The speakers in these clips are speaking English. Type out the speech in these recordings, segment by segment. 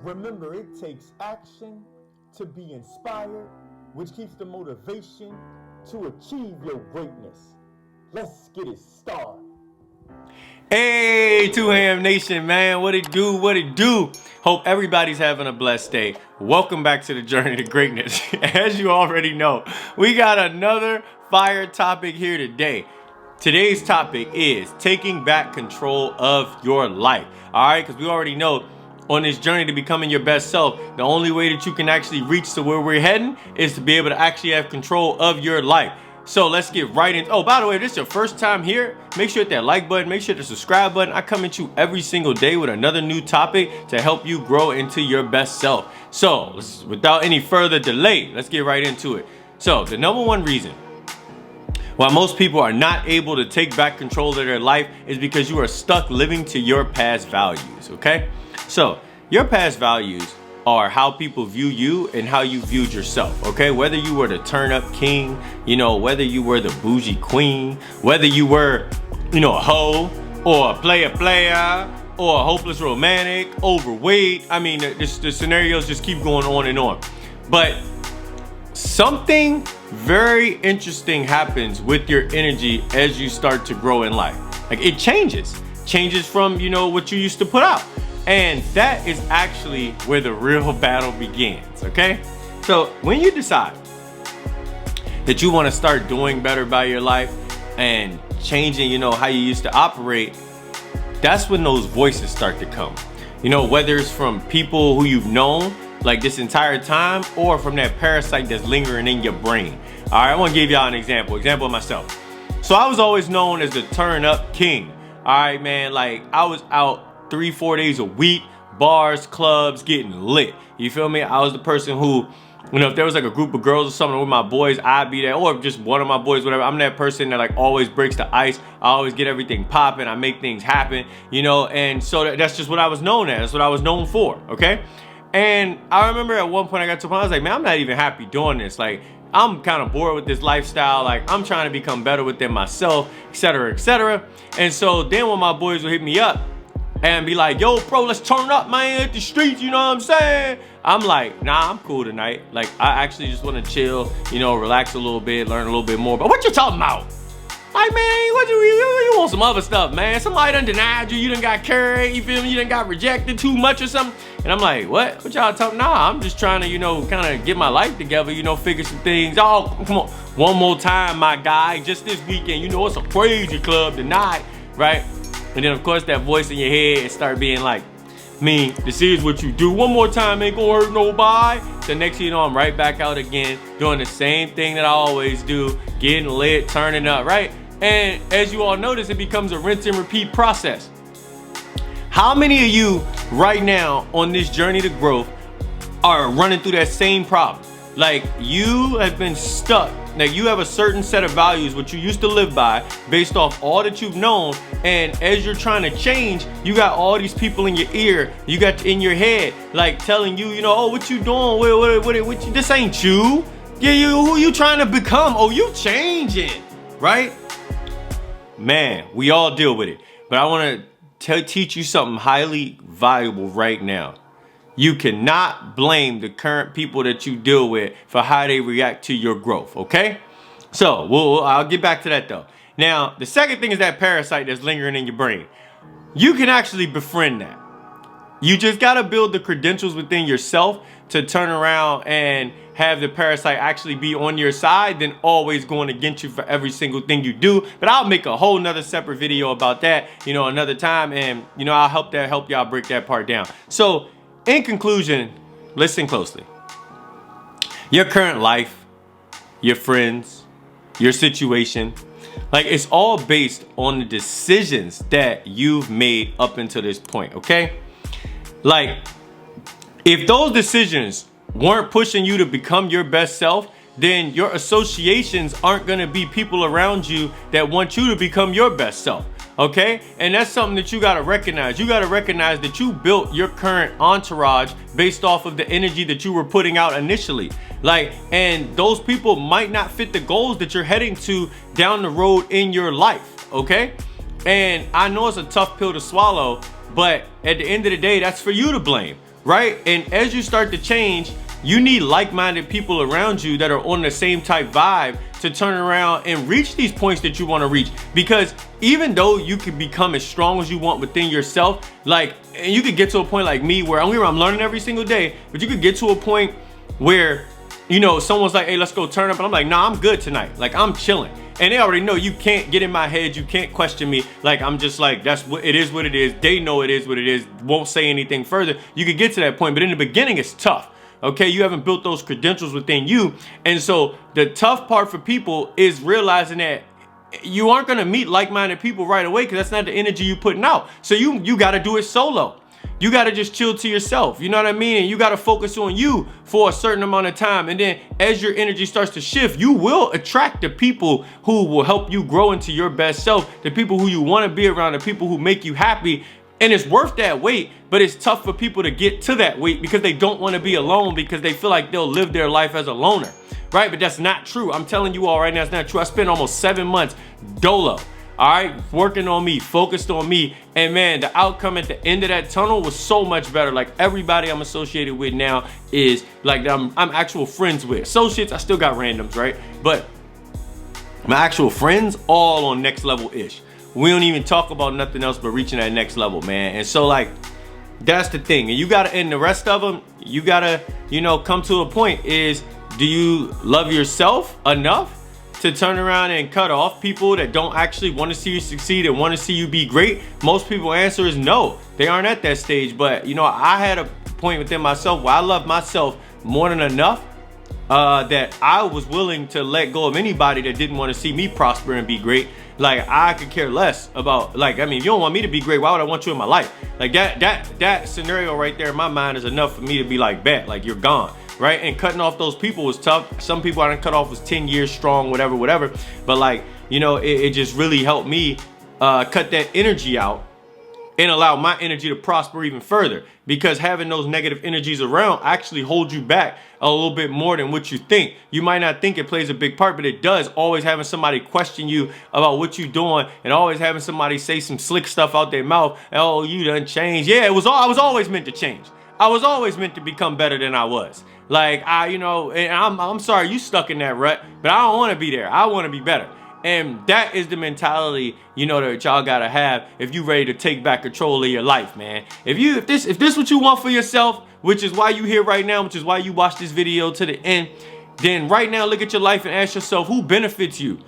Remember, it takes action to be inspired, which keeps the motivation to achieve your greatness. Let's get it started. Hey, 2AM Nation, man. What it do? What it do? Hope everybody's having a blessed day. Welcome back to the Journey to Greatness. As you already know, we got another fire topic here today. Today's topic is taking back control of your life. All right, because we already know on this journey to becoming your best self, the only way that you can actually reach to where we're heading is to be able to actually have control of your life. So let's get right in. Oh, by the way, if this is your first time here, make sure to hit that like button, make sure to subscribe button. I come at you every single day with another new topic to help you grow into your best self. So without any further delay, let's get right into it. So the number one reason why most people are not able to take back control of their life is because you are stuck living to your past values, okay? So your past values are how people view you and how you viewed yourself, okay? Whether you were the turn up king, whether you were the bougie queen, whether you were, a hoe or a player or a hopeless romantic, overweight. I mean, the scenarios just keep going on and on. But something very interesting happens with your energy as you start to grow in life. Like it changes from, what you used to put out. And that is actually where the real battle begins, okay? So when you decide that you want to start doing better by your life and changing, how you used to operate, that's when those voices start to come. Whether it's from people who you've known like this entire time or from that parasite that's lingering in your brain. All right, I want to give y'all an example of myself. So I was always known as the turn up king. All right, man, like I was out 3-4 days a week, bars, clubs, getting lit. You feel me? I was the person who, if there was like a group of girls or something with my boys, I'd be there, or just one of my boys, whatever. I'm that person that like always breaks the ice. I always get everything popping. I make things happen, and so that's just what I was known as. That's what I was known for, okay? And I remember at one point I got to a point, I was like, man, I'm not even happy doing this. Like, I'm kind of bored with this lifestyle. Like, I'm trying to become better within myself, et cetera, et cetera. And so then when my boys would hit me up and be like, yo, bro, let's turn up, man, at the streets, you know what I'm saying? I'm like, nah, I'm cool tonight. Like, I actually just want to chill, relax a little bit, learn a little bit more. But what you talking about? Like, man, what you want some other stuff, man? Somebody done denied you, you done got carried, you feel me? You done got rejected too much or something. And I'm like, what? What y'all talking? Nah, I'm just trying to, kind of get my life together, figure some things. Oh, come on. One more time, my guy, just this weekend, it's a crazy club tonight, right? And then, of course, that voice in your head start being like, this is what you do. One more time, ain't gonna hurt nobody. The next thing you know, I'm right back out again, doing the same thing that I always do, getting lit, turning up, right? And as you all notice, it becomes a rinse and repeat process. How many of you right now on this journey to growth are running through that same problem? Like you have been stuck. Now you have a certain set of values which you used to live by based off all that you've known, and as you're trying to change, you got all these people in your ear, you got in your head like telling you, oh, what you doing? What you, this ain't you. Yeah, who you trying to become? Oh, you changing, right? Man, we all deal with it. But I want to teach you something highly valuable right now. You cannot blame the current people that you deal with for how they react to your growth, okay? So, I'll get back to that though. Now, the second thing is that parasite that's lingering in your brain. You can actually befriend that. You just got to build the credentials within yourself to turn around and have the parasite actually be on your side than always going against you for every single thing you do. But I'll make a whole nother separate video about that, another time. And, I'll help y'all break that part down. So, in conclusion, listen closely. Your current life, your friends, your situation, like it's all based on the decisions that you've made up until this point, okay? Like, if those decisions weren't pushing you to become your best self, then your associations aren't gonna be people around you that want you to become your best self. Okay? And that's something that you gotta recognize. You gotta recognize that you built your current entourage based off of the energy that you were putting out initially. And those people might not fit the goals that you're heading to down the road in your life. Okay? And I know it's a tough pill to swallow, but at the end of the day, that's for you to blame. right? And as you start to change, you need like-minded people around you that are on the same type vibe to turn around and reach these points that you want to reach. Because even though you can become as strong as you want within yourself, like, and you could get to a point like me where I'm learning every single day, but you could get to a point where, you know, someone's like, hey, let's go turn up, and I'm like, nah, I'm good tonight, like, I'm chilling. And they already know you can't get in my head, you can't question me. Like, I'm just like, that's what it is, what it is. They know it is what it is, won't say anything further. You could get to that point, but in the beginning it's tough. Okay, you haven't built those credentials within you. And so the tough part for people is realizing that you aren't gonna meet like-minded people right away, because that's not the energy you putting out. So you gotta do it solo. You gotta just chill to yourself, you know what I mean? And you gotta focus on you for a certain amount of time. And then as your energy starts to shift, you will attract the people who will help you grow into your best self, the people who you wanna be around, the people who make you happy. And it's worth that weight, but it's tough for people to get to that weight because they don't want to be alone, because they feel like they'll live their life as a loner, right? But that's not true. I'm telling you all right now, it's not true. I spent almost 7 months dolo, all right, working on me, focused on me. And man, the outcome at the end of that tunnel was so much better. Like, everybody I'm associated with now is like, I'm actual friends with. Associates, I still got randoms, right? But my actual friends, all on next level-ish. We don't even talk about nothing else but reaching that next level, man. And so, like, that's the thing. And you gotta, and the rest of them, you gotta, you know, come to a point is, do you love yourself enough to turn around and cut off people that don't actually want to see you succeed and want to see you be great? Most people's answer is no. They aren't at that stage. But, you know, I had a point within myself where I love myself more than enough that I was willing to let go of anybody that didn't want to see me prosper and be great. Like, I could care less about, like, I mean, if you don't want me to be great, why would I want you in my life? Like, that scenario right there in my mind is enough for me to be like, bet, like, you're gone, right? And cutting off those people was tough. Some people I done cut off was 10 years strong, whatever. But, like, you know, it just really helped me cut that energy out and allow my energy to prosper even further, because having those negative energies around actually hold you back a little bit more than what you think. You might not think it plays a big part, but it does. Always having somebody question you about what you're doing, and always having somebody say some slick stuff out their mouth. Oh, you done changed. Yeah, I was always meant to change. I was always meant to become better than I was. Like, you know, and I'm sorry you stuck in that rut, but I don't want to be there. I want to be better. And that is the mentality, you know, that y'all gotta have if you ready to take back control of your life, man. If this what you want for yourself, which is why you here right now, which is why you watch this video to the end, then right now look at your life and ask yourself, who benefits you?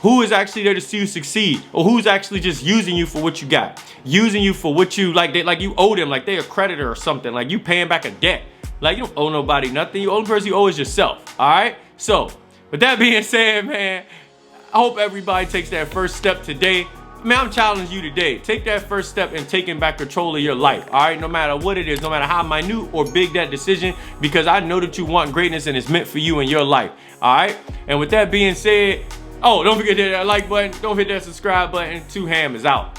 Who is actually there to see you succeed? Or who's actually just using you for what you got? Using you for what you, like you owe them, like they're a creditor or something, like you paying back a debt. Like, you don't owe nobody nothing. The only person you owe is yourself, all right? So, with that being said, man, I hope everybody takes that first step today. Man, I'm challenging you today. Take that first step in taking back control of your life, all right? No matter what it is, no matter how minute or big that decision, because I know that you want greatness and it's meant for you in your life, all right? And with that being said, oh, don't forget to hit that like button. Don't hit that subscribe button. 2Ham is out.